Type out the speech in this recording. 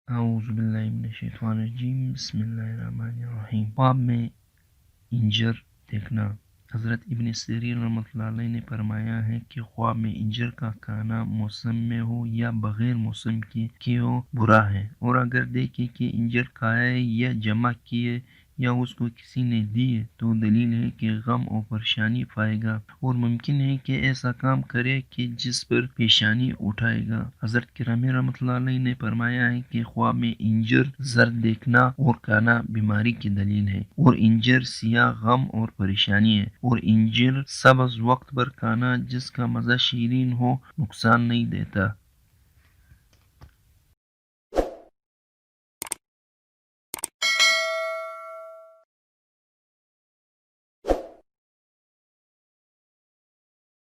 اعوذ باللہ من الشیطان الرجیم، بسم اللہ الرحمن الرحیم۔ خواب میں انجر دیکھنا۔ حضرت ابن سیرین رحمۃ اللہ علیہ نے فرمایا ہے کہ خواب میں انجر کا کھانا موسم میں ہو یا بغیر موسم کے ہو برا ہے، اور اگر دیکھے کہ انجر کھائے یا جمع کیے یا اس کو کسی نے دیے تو دلیل ہے کہ غم اور پریشانی پائے گا، اور ممکن ہے کہ ایسا کام کرے کہ جس پر پیشانی اٹھائے گا۔ حضرت کرام رحمۃ اللہ علیہ نے فرمایا ہے کہ خواب میں انجر زرد دیکھنا اور کھانا بیماری کی دلیل ہے، اور انجر سیاہ غم اور پریشانی ہے، اور انجر سبز وقت پر کھانا جس کا مزہ شیرین ہو نقصان نہیں دیتا۔